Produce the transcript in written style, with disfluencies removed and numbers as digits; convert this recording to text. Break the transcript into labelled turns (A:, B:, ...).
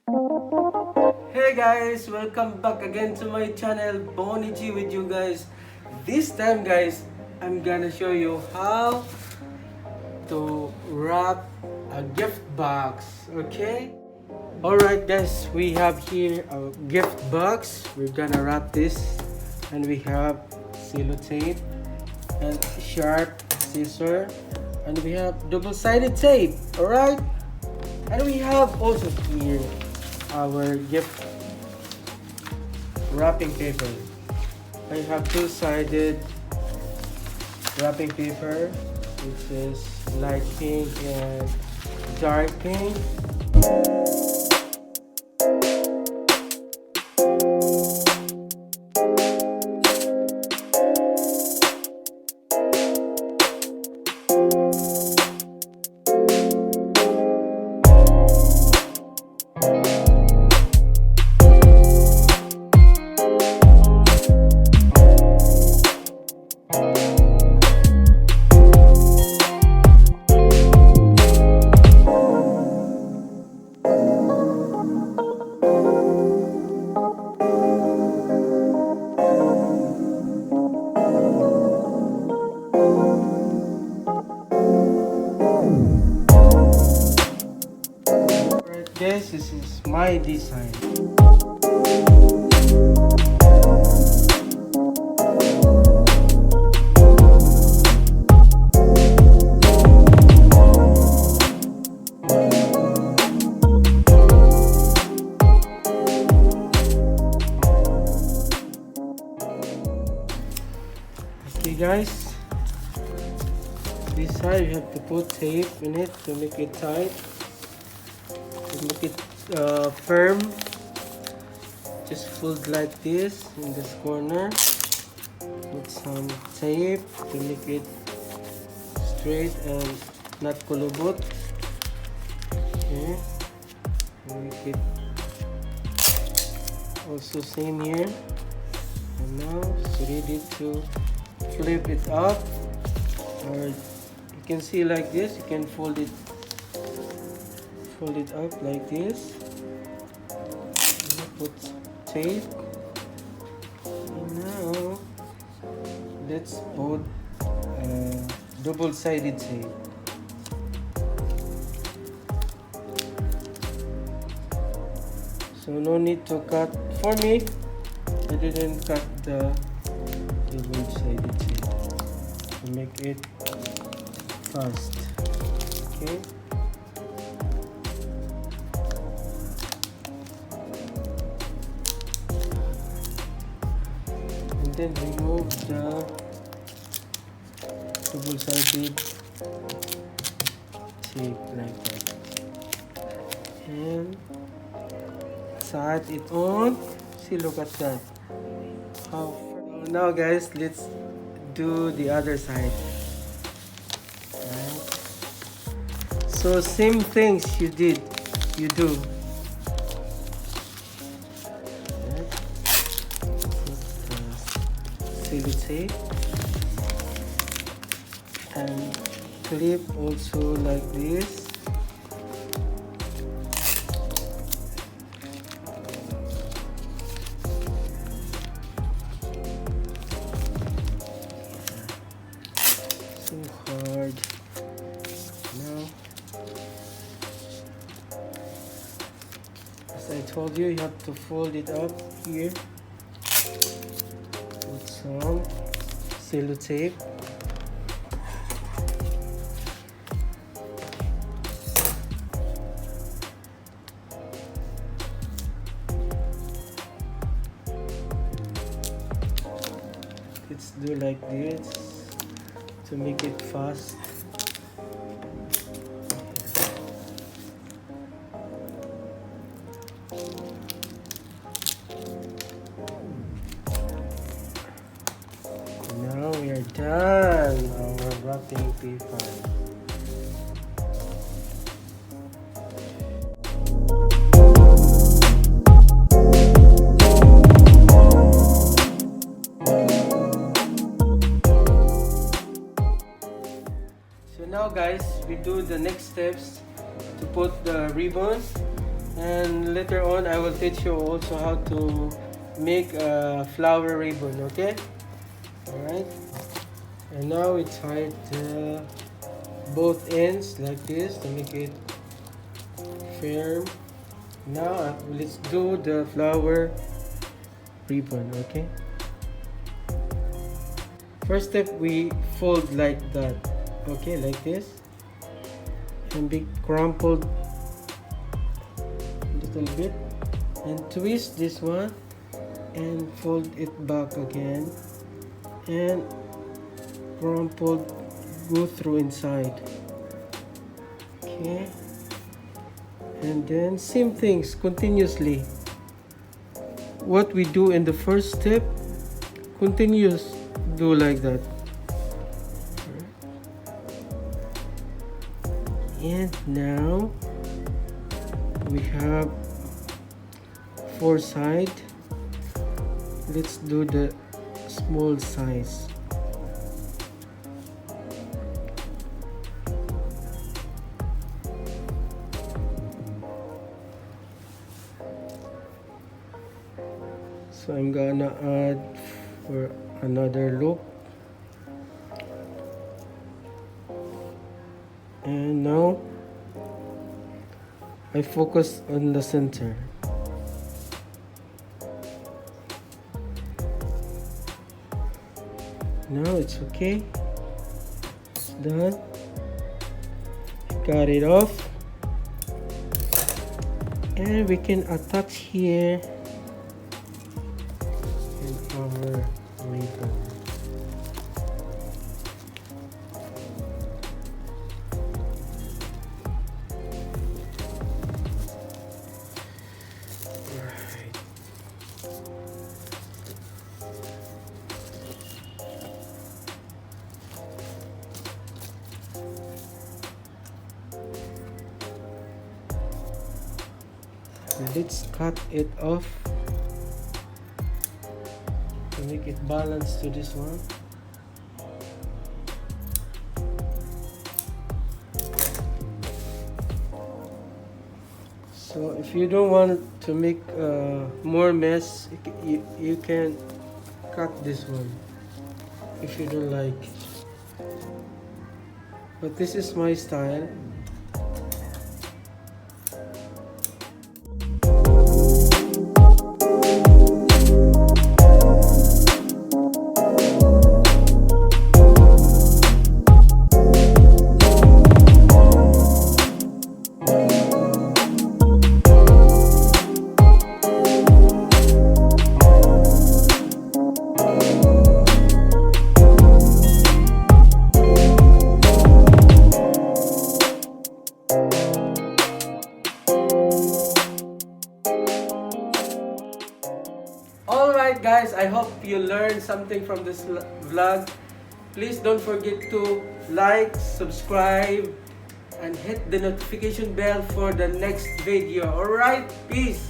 A: Hey guys, welcome back again to my channel BonnieG with you guys. This time guys, I'm gonna show you how to wrap a gift box, okay? Alright guys, we have here a gift box. We're gonna wrap this, and we have cello tape and sharp scissor, and we have double-sided tape. Alright, and we have also here our gift wrapping paper. I have two-sided wrapping paper, which is light pink and dark pink. This is my design. Okay guys, this side you have to put tape in it to make it tight. Make it firm. Just fold like this in this corner. Put some tape to make it straight and not kulubot. Okay. Make it also same here. And now it's ready to flip it up. Or you can see like this. You can fold it up like this. Put tape. And now let's put double-sided tape. So no need to cut. For me, I didn't cut the double-sided tape to make it fast. Okay. Then remove the double-sided tape like that, and set it on. See, look at that. How now guys, let's do the other side. Right. So same things you do. Cello tape and clip also like this. So hard. Now, as I told you, you have to fold it up here. Put some cello tape. Let's do like this to make it fast. Now we are done our wrapping paper. now guys, we do the next steps to put the ribbon, and and later on I will teach you also how to make a flower ribbon. Okay, all right. And now we tie both ends like this to make it firm. Now let's do the flower ribbon. Okay, first step, we fold like that. Okay, like this, and be crumpled a little bit, and twist this one and fold it back again, and crumpled, go through inside. Okay, and then same things continuously. What we do in the first step, continuous do like that. And now we have 4 sides. Let's do the small size. So I'm gonna add for another loop. And now I focus on the center. Now it's okay. It's done. Got it off. And we can attach here in our ribbon. Let's cut it off to make it balanced to this one. So if you don't want to make more mess, you can cut this one if you don't like. But this is my style. Alright guys, I hope you learned something from this vlog. Please don't forget to like, subscribe, and hit the notification bell for the next video. Alright, peace!